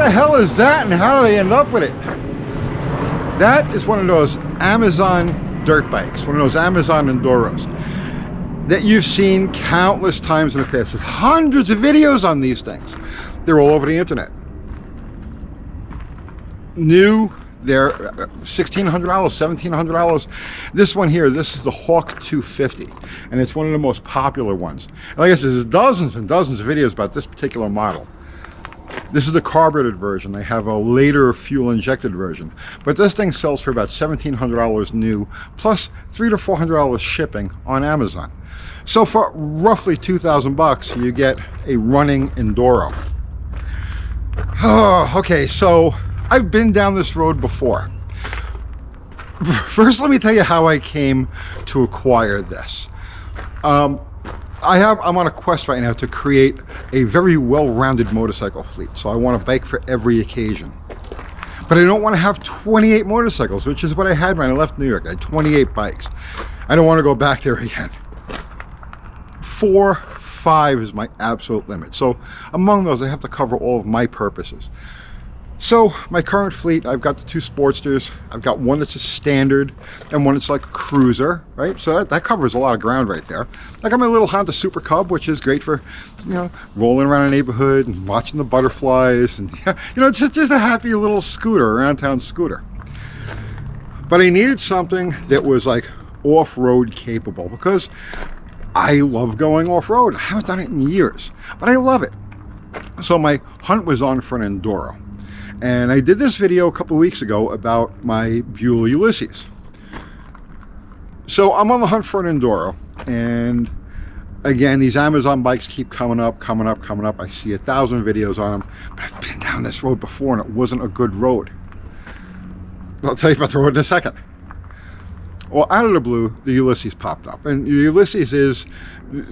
the hell is that and how did I end up with it? That is one of those Amazon dirt bikes, one of those Amazon Enduros that you've seen countless times in the past. There's hundreds of videos on these things. They're all over the internet. New, they're $1,600, $1,700. This one here, this is the Hawk 250, and it's one of the most popular ones. And like I said, there's dozens and dozens of videos about this particular model. This is the carbureted version. They have a later fuel injected version, but this thing sells for about $1,700 new, plus $300 to $400 shipping on Amazon. So for roughly 2,000 bucks, you get a running Enduro. Oh, okay, so I've been down this road before. First, let me tell you how I came to acquire this. I'm on a quest right now to create a very well-rounded motorcycle fleet. So I want a bike for every occasion. But I don't want to have 28 motorcycles, which is what I had when I left New York. I had 28 bikes. I don't want to go back there again. 4, 5 is my absolute limit. So among those, I have to cover all of my purposes. So my current fleet, I've got the 2 Sportsters. I've got one that's a standard and one that's like a cruiser, right? So that covers a lot of ground right there. I got my little Honda Super Cub, which is great for, you know, rolling around a neighborhood and watching the butterflies, and you know, it's just a happy little scooter, around town scooter. But I needed something that was like off-road capable, because I love going off-road. I haven't done it in years, but I love it. So my hunt was on for an Enduro. And I did this video a couple of weeks ago about my Buell Ulysses. So I'm on the hunt for an Enduro, and again, these Amazon bikes keep coming up. I see 1,000 videos on them, but I've been down this road before and it wasn't a good road. I'll tell you about the road in a second. Well, out of the blue, the Ulysses popped up, and the Ulysses is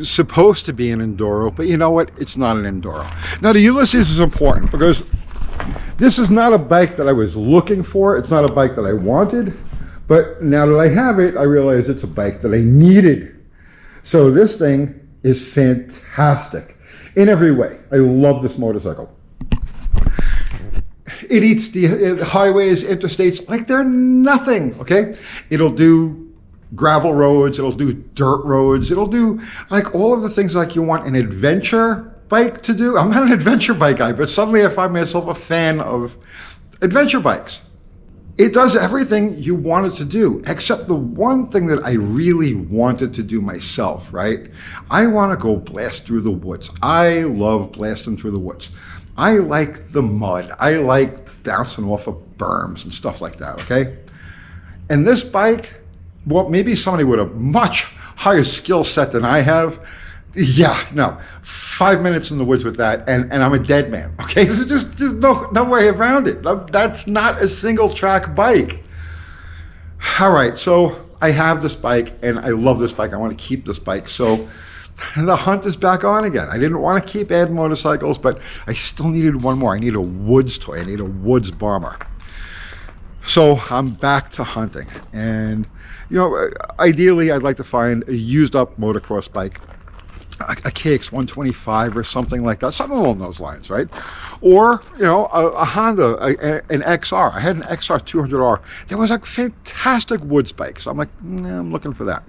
supposed to be an Enduro, but you know what? It's not an Enduro. Now, the Ulysses is important because this is not a bike that I was looking for. It's not a bike that I wanted, but now that I have it, I realize it's a bike that I needed. So this thing is fantastic in every way. I love this motorcycle. It eats the highways, interstates like they're nothing, okay? It'll do gravel roads, it'll do dirt roads, it'll do like all of the things like you want an adventure bike to do. I'm not an adventure bike guy, but suddenly I find myself a fan of adventure bikes. It does everything you want it to do, except the one thing that I really wanted to do myself, right? I want to go blast through the woods. I love blasting through the woods. I like the mud. I like bouncing off of berms and stuff like that, okay? And this bike, well, maybe somebody with a much higher skill set than I have, yeah, no, 5 minutes in the woods with that, and I'm a dead man, okay? There's no way around it. That's not a single track bike. All right, so I have this bike, and I love this bike. I want to keep this bike, so the hunt is back on again. I didn't want to keep adding motorcycles, but I still needed one more. I need a woods toy. I need a woods bomber. So I'm back to hunting, and you know, ideally I'd like to find a used up motocross bike, a KX 125 or something like that, something along those lines, right? Or, you know, a Honda, an XR. I had an XR 200R. There was a fantastic woods bike, so I'm like, nah, I'm looking for that.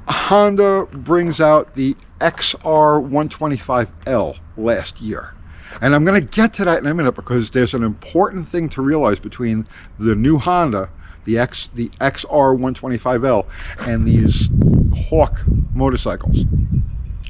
Honda brings out the XR 125L last year. And I'm going to get to that in a minute, because there's an important thing to realize between the new Honda, the XR 125L, and these Hawk motorcycles.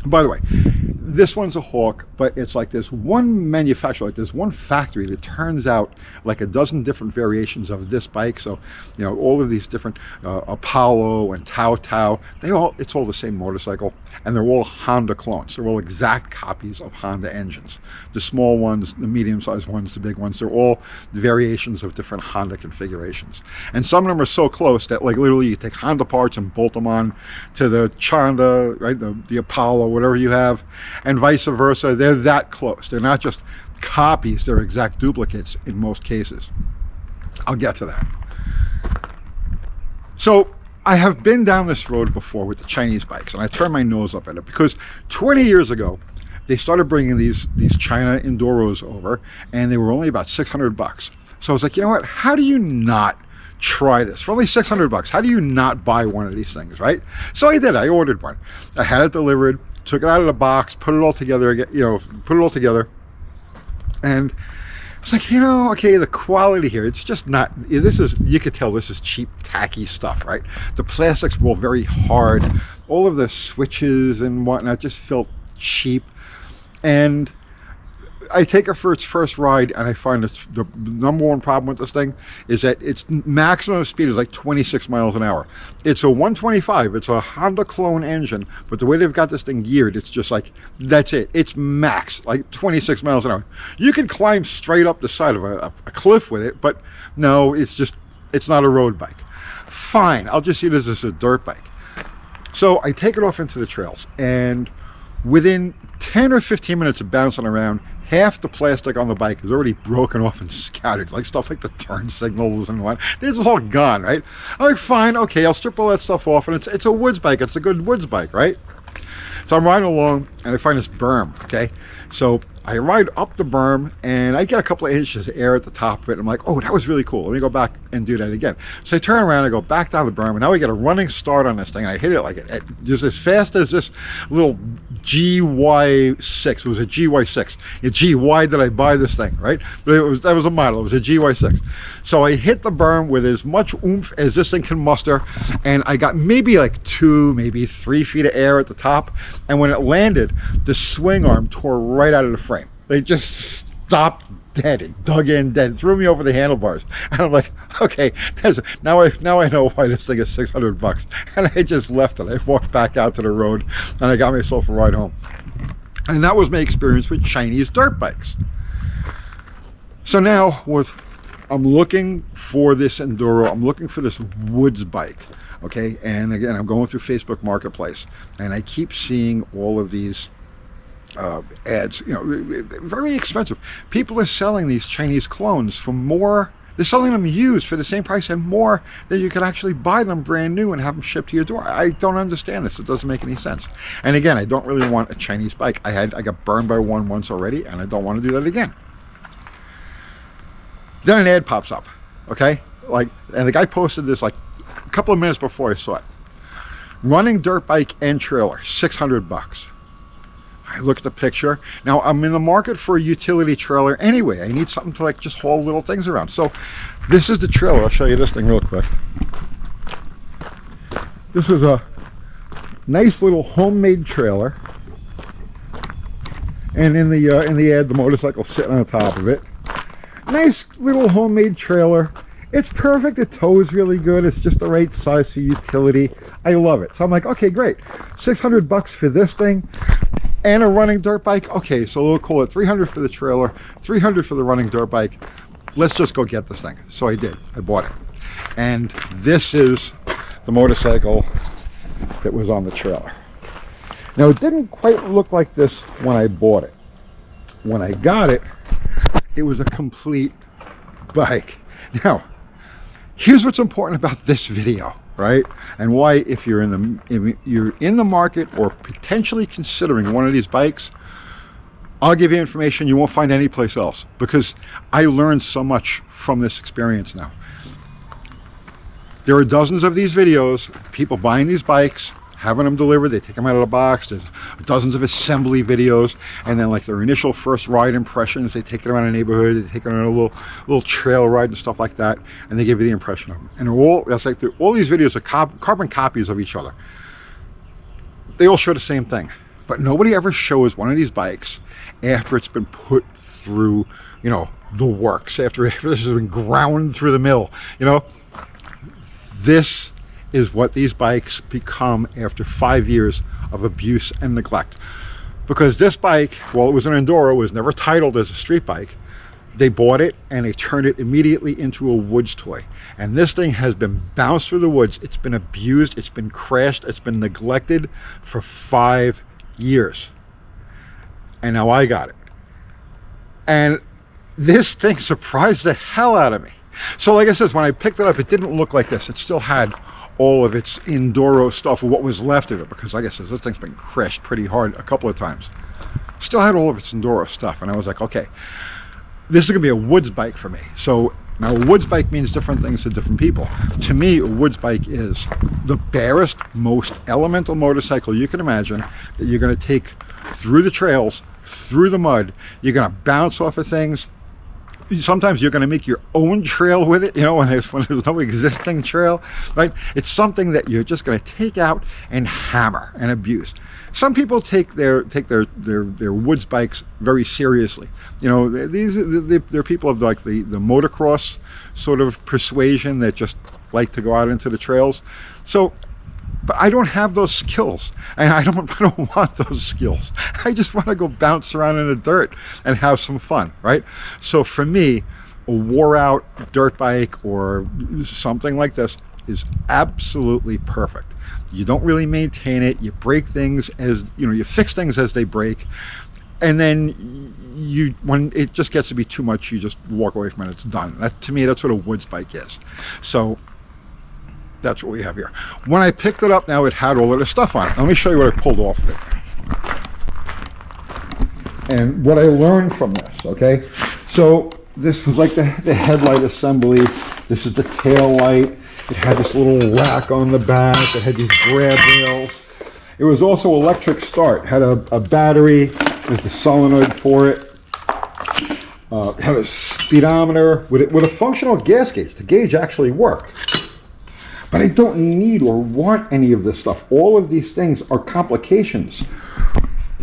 By the way, this one's a Hawk, but it's like there's one manufacturer, like there's one factory that turns out like a dozen different variations of this bike. So, you know, all of these different Apollo and Tao, it's all the same motorcycle, and they're all Honda clones. They're all exact copies of Honda engines. The small ones, the medium-sized ones, the big ones, they're all variations of different Honda configurations. And some of them are so close that like literally you take Honda parts and bolt them on to the Chanda, right, the Apollo, whatever you have, and vice versa. They're that close. They're not just copies, they're exact duplicates in most cases. I'll get to that. So I have been down this road before with the Chinese bikes, and I turn my nose up at it because 20 years ago, they started bringing these China Enduros over, and they were only about $600. So I was like, you know what? How do you not try this for only $600? How do you not buy one of these things, right? So I did. I ordered one. I had it delivered, took it out of the box, put it all together again, put it all together, and it's like, okay, the quality here, it's just not, you could tell this is cheap, tacky stuff, right? The plastics were all very hard. All of the switches and whatnot just felt cheap. And I take it for its first ride, and I find the number one problem with this thing is that its maximum speed is like 26 miles an hour. It's a 125. It's a Honda clone engine, but the way they've got this thing geared, it's just like, that's it. It's max, like 26 miles an hour. You can climb straight up the side of a cliff with it, but no, it's not a road bike. Fine, I'll just see this as a dirt bike. So I take it off into the trails, and within 10 or 15 minutes of bouncing around, half the plastic on the bike is already broken off and scattered, like stuff like the turn signals and what. It's all gone, right? I'm like, fine, okay, I'll strip all that stuff off, and it's a woods bike. It's a good woods bike, right? So I'm riding along, and I find this berm, okay? So I ride up the berm, and I get a couple of inches of air at the top of it. And I'm like, oh, that was really cool. Let me go back and do that again. So I turn around, I go back down the berm, and now I get a running start on this thing. I hit it like just as fast as this little GY6. It was a GY6. Gee, why did I buy this thing, right? But that was a model. It was a GY6. So I hit the berm with as much oomph as this thing can muster, and I got maybe like 2, maybe 3 feet of air at the top. And when it landed, the swing arm tore right out of the frame. They just stopped dead. It dug in dead, threw me over the handlebars. And I'm like, okay, now I know why this thing is $600. And I just left it. I walked back out to the road, and I got myself a ride home. And that was my experience with Chinese dirt bikes. So now I'm looking for this Enduro. I'm looking for this woods bike. Okay, and again, I'm going through Facebook Marketplace, and I keep seeing all of these ads, very expensive. People are selling these Chinese clones for more. They're selling them used for the same price and more than you could actually buy them brand new and have them shipped to your door. I don't understand this. It doesn't make any sense. And again, I don't really want a Chinese bike. I got burned by one once already, and I don't want to do that again. Then an ad pops up, okay? And the guy posted this like a couple of minutes before I saw it. Running dirt bike and trailer, $600. I look at the picture. Now I'm in the market for a utility trailer anyway. I need something to just haul little things around. So this is the trailer. I'll show you this thing real quick. This is a nice little homemade trailer. And in the ad, the motorcycle's sitting on the top of it. Nice little homemade trailer. It's perfect. The tow is really good. It's just the right size for utility. I love it. So I'm like, okay, great. $600 for this thing and a running dirt bike. Okay, so we'll call it $300 for the trailer, $300 for the running dirt bike. Let's just go get this thing. So I did. I bought it. And this is the motorcycle that was on the trailer. Now, it didn't quite look like this when I bought it. When I got it, it was a complete bike. Now, here's what's important about this video, right? And why, if you're in the market or potentially considering one of these bikes, I'll give you information you won't find anyplace else, because I learned so much from this experience now. There are dozens of these videos of people buying these bikes, having them delivered. They take them out of the box. There's dozens of assembly videos, and then like their initial first ride impressions. They take it around a neighborhood. They take it on a little trail ride and stuff like that, and they give you the impression of them. And all these videos are carbon copies of each other. They all show the same thing, but nobody ever shows one of these bikes after it's been put through, the works. After this has been ground through the mill, This is what these bikes become after 5 years of abuse and neglect. Because this bike, while it was an Enduro, it was never titled as a street bike. They bought it and they turned it immediately into a woods toy. And this thing has been bounced through the woods. It's been abused, it's been crashed, it's been neglected for 5 years. And now I got it. And this thing surprised the hell out of me. So like I said, when I picked it up, it didn't look like this. It still had all of its Enduro stuff, or what was left of it, because like I said, this thing's been crashed pretty hard a couple of times. Still had all of its Enduro stuff, and I was like, okay, this is going to be a woods bike for me. So now a woods bike means different things to different people. To me, a woods bike is the barest, most elemental motorcycle you can imagine that you're going to take through the trails, through the mud. You're going to bounce off of things. Sometimes you're going to make your own trail with it, you know, when there's no existing trail, right? It's something that you're just going to take out and hammer and abuse. Some people take their woods bikes very seriously. You know, they're people of like the motocross sort of persuasion that just like to go out into the trails. So, but I don't have those skills, and I don't want those skills. I just want to go bounce around in the dirt and have some fun, right? So for me, a wore-out dirt bike or something like this is absolutely perfect. You don't really maintain it. You break things as, you know, you fix things as they break, and then when it just gets to be too much, you just walk away from it. It's done. That, to me, that's what a woods bike is. So that's what we have here. When I picked it up now, it had all of the stuff on it. Let me show you what I pulled off of it. And what I learned from this, okay? So this was like the headlight assembly. This is the tail light. It had this little rack on the back. It had these grab rails. It was also electric start. It had a battery. There's the solenoid for it. It had a speedometer with a functional gas gauge. The gauge actually worked. But I don't need or want any of this stuff. All of these things are complications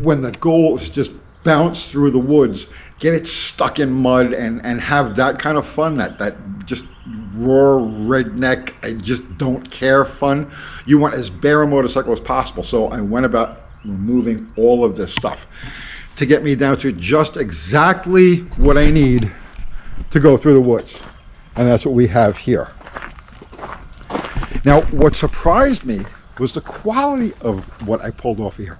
when the goal is just bounce through the woods, get it stuck in mud, and have that kind of fun, that just raw redneck, I just don't care fun. You want as bare a motorcycle as possible. So I went about removing all of this stuff to get me down to just exactly what I need to go through the woods. And that's what we have here. Now, what surprised me was the quality of what I pulled off here.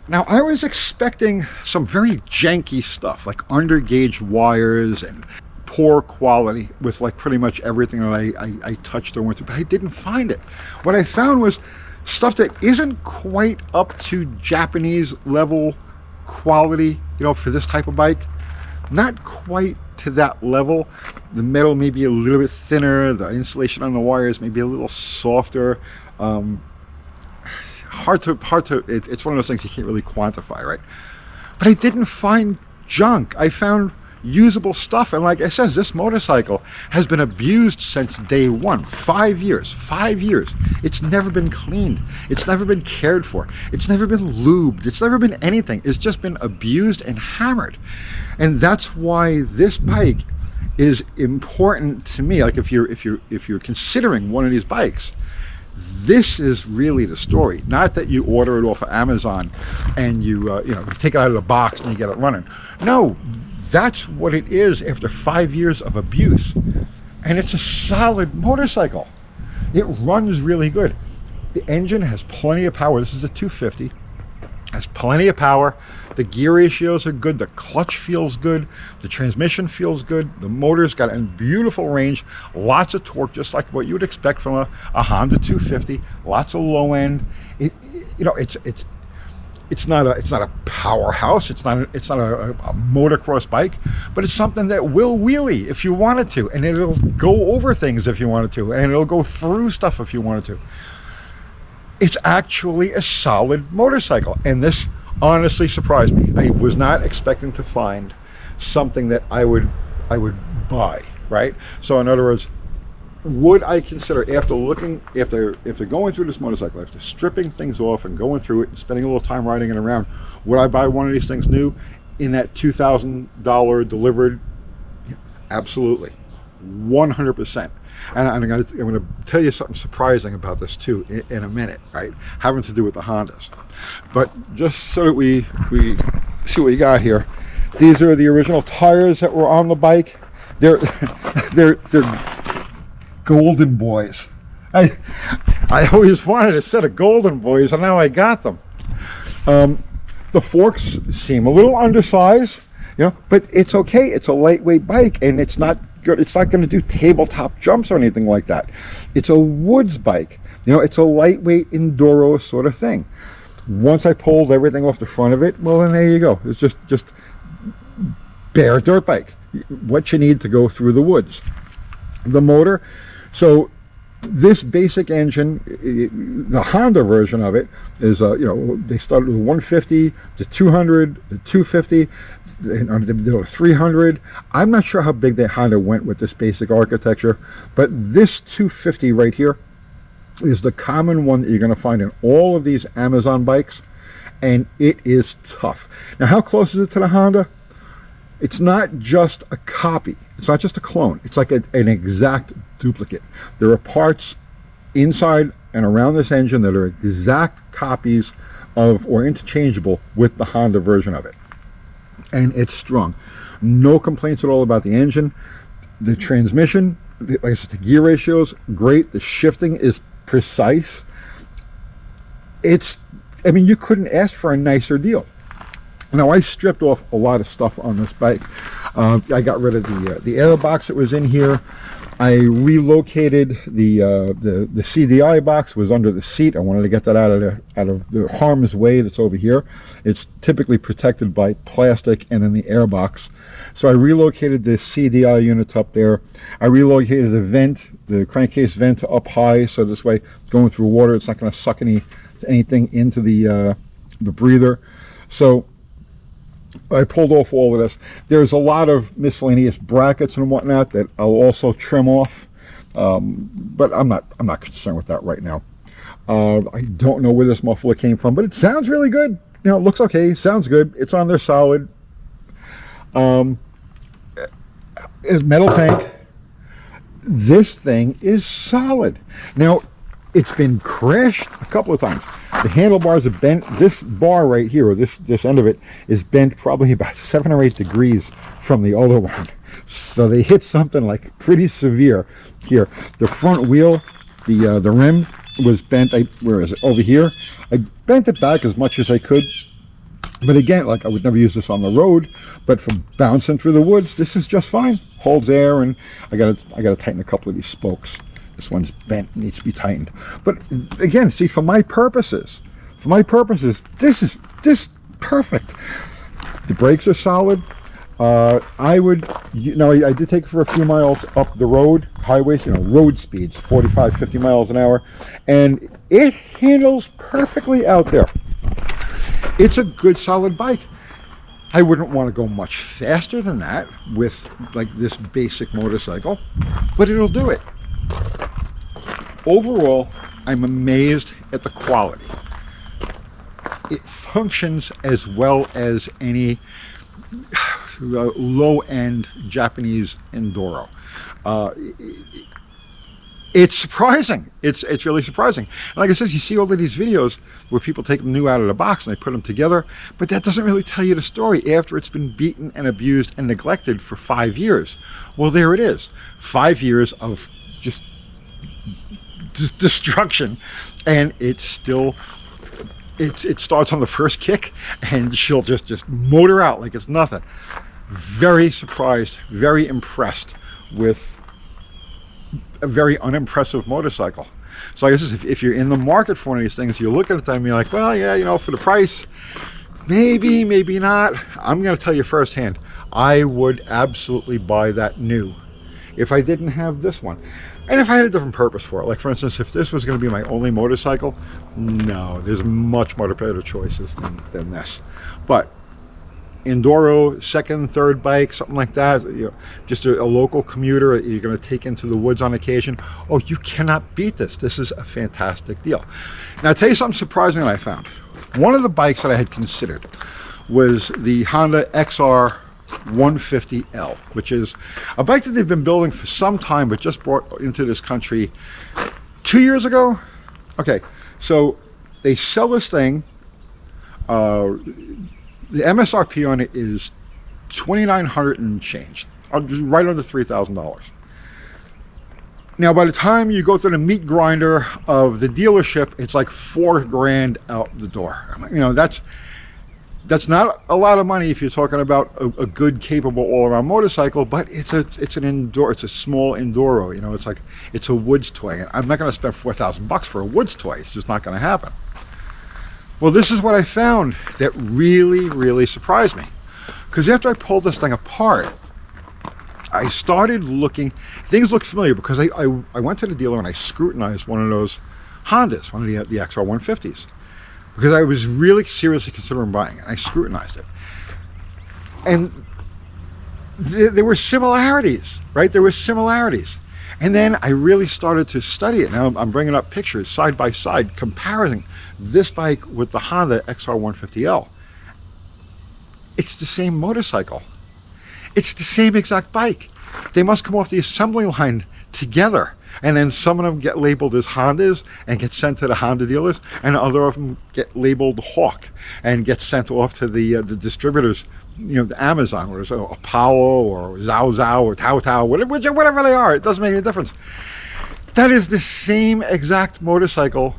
Now, I was expecting some very janky stuff, like undergauge wires and poor quality with like pretty much everything that I touched or went through, but I didn't find it. What I found was stuff that isn't quite up to Japanese level quality, you know, for this type of bike. Not quite to that level. The metal may be a little bit thinner, the insulation on the wires may be a little softer. It's one of those things you can't really quantify, right? But I didn't find junk. I found usable stuff, and like I said, this motorcycle has been abused since day one. 5 years. It's never been cleaned. It's never been cared for. It's never been lubed. It's never been anything. It's just been abused and hammered. And that's why this bike is important to me. Like if you're considering one of these bikes, this is really the story. Not that you order it off of Amazon and you take it out of the box and you get it running. No, that's what it is after 5 years of abuse. And it's a solid motorcycle. It runs really good. The engine has plenty of power. This is a 250. Has plenty of power. The gear ratios are good. The clutch feels good. The transmission feels good. The motor's got a beautiful range. Lots of torque, just like what you would expect from a Honda 250. Lots of low end. It's not a powerhouse. It's not a motocross bike, but it's something that will wheelie if you wanted to, and it'll go over things if you wanted to, and it'll go through stuff if you wanted to. It's actually a solid motorcycle, and this honestly surprised me. I was not expecting to find something that I would buy, right? So in other words, would I consider, after going through this motorcycle, after stripping things off and going through it and spending a little time riding it around, would I buy one of these things new in that $2,000 delivered? Absolutely, 100%. And I'm going to tell you something surprising about this too in a minute, right? Having to do with the Hondas. But just so that we see what we got here, these are the original tires that were on the bike. They're Golden Boys. I always wanted a set of Golden Boys, and now I got them. The forks seem a little undersized, but it's okay. It's a lightweight bike, and it's not good. It's not going to do tabletop jumps or anything like that. It's a woods bike. It's a lightweight enduro sort of thing. Once I pulled everything off the front of it, well, then there you go. It's just bare dirt bike. What you need to go through the woods. The motor, so this basic engine, the Honda version of it is, you know, they started with 150, the 200, the 250, the 300. I'm not sure how big the Honda went with this basic architecture, but this 250 right here is the common one that you're going to find in all of these Amazon bikes, and it is tough. Now, how close is it to the Honda? It's not just a copy. It's not just a clone. It's like an exact duplicate. There are parts inside and around this engine that are exact copies of or interchangeable with the Honda version of it. And it's strong. No complaints at all about the engine. The transmission, like I said, the gear ratio is great. The shifting is precise. I mean, you couldn't ask for a nicer deal. Now, I stripped off a lot of stuff on this bike. I got rid of the air box that was in here. I relocated the CDI box. Was under the seat. I wanted to get that out of the harm's way that's over here. It's typically protected by plastic and then the air box. So I relocated the CDI unit up there. I relocated the vent, the crankcase vent, to up high, so this way, going through water, it's not going to suck anything into the breather. So I pulled off all of this. There's a lot of miscellaneous brackets and whatnot that I'll also trim off, but I'm not concerned with that right now. I don't know where this muffler came from, but it sounds really good. You know, it looks okay, sounds good. It's on there solid. It's metal tank. This thing is solid. Now, it's been crashed a couple of times. The handlebars are bent. This bar right here, or this end of it, is bent probably about 7 or 8 degrees from the other one. So they hit something like pretty severe here. The front wheel, the rim was bent. Where is it? Over here. I bent it back as much as I could. But again, like, I would never use this on the road, but for bouncing through the woods, this is just fine. Holds air, and I gotta tighten a couple of these spokes. This one's bent, needs to be tightened. But again, see, for my purposes, this is perfect. The brakes are solid. I did take it for a few miles up the road, highways, you know, road speeds, 45, 50 miles an hour, and it handles perfectly out there. It's a good, solid bike. I wouldn't want to go much faster than that with like this basic motorcycle, but it'll do it. Overall, I'm amazed at the quality. It functions as well as any low-end Japanese Enduro. It's surprising. It's really surprising. And like I said, you see all of these videos where people take them new out of the box and they put them together, but that doesn't really tell you the story after it's been beaten and abused and neglected for 5 years. Well, there it is. 5 years of just destruction, and it's still, it starts on the first kick and she'll just motor out like it's nothing. Very surprised, very impressed with a very unimpressive motorcycle. So I guess if you're in the market for one of these things, you look at them and you're like, well, yeah, you know, for the price, maybe, maybe not. I'm going to tell you firsthand, I would absolutely buy that new if I didn't have this one. And if I had a different purpose for it, like for instance, if this was going to be my only motorcycle, no, there's much more better choices than this. But Enduro, second, third bike, something like that, you know, just a local commuter you're going to take into the woods on occasion, oh, you cannot beat this. This is a fantastic deal. Now, I'll tell you something surprising that I found. One of the bikes that I had considered was the Honda XR 150L, which is a bike that they've been building for some time, but just brought into this country 2 years ago. Okay, so they sell this thing. The MSRP on it is $2,900 and change, right under $3,000. Now, by the time you go through the meat grinder of the dealership, it's like $4 grand out the door. You know, that's not a lot of money if you're talking about a good, capable, all-around motorcycle. But it's an Enduro. It's a small Enduro. You know, it's a woods toy. And I'm not going to spend $4,000 for a woods toy. It's just not going to happen. Well, this is what I found that really, really surprised me. Because after I pulled this thing apart, I started looking, things looked familiar because I went to the dealer and I scrutinized one of those Hondas, one of the XR150s. Because I was really seriously considering buying it. I scrutinized it. And there were similarities, right? There were similarities. And then I really started to study it. Now I'm bringing up pictures side by side, comparing this bike with the Honda XR150L. It's the same motorcycle. It's the same exact bike. They must come off the assembly line together. And then some of them get labeled as Hondas and get sent to the Honda dealers, and other of them get labeled Hawk and get sent off to the distributors, you know, the Amazon, or Apollo or Zao Zao or Tao Tao, whatever they are. It doesn't make any difference. That is the same exact motorcycle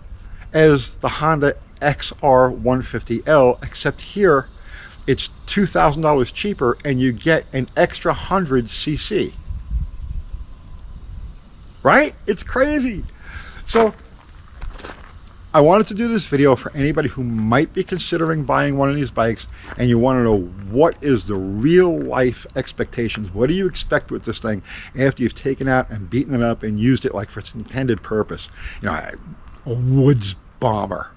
as the Honda XR150L, except here it's $2,000 cheaper and you get an extra 100 cc. Right? It's crazy. So I wanted to do this video for anybody who might be considering buying one of these bikes and you want to know what is the real life expectations. What do you expect with this thing after you've taken out and beaten it up and used it like for its intended purpose? You know, a woods bomber.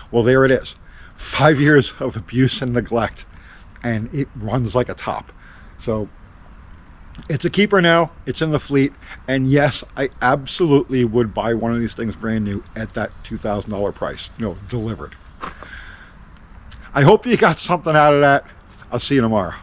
Well, there it is. 5 years of abuse and neglect, and it runs like a top. So it's a keeper now. It's in the fleet, and yes, I absolutely would buy one of these things brand new at that $2,000 price, you know, delivered. I hope you got something out of that. I'll see you tomorrow.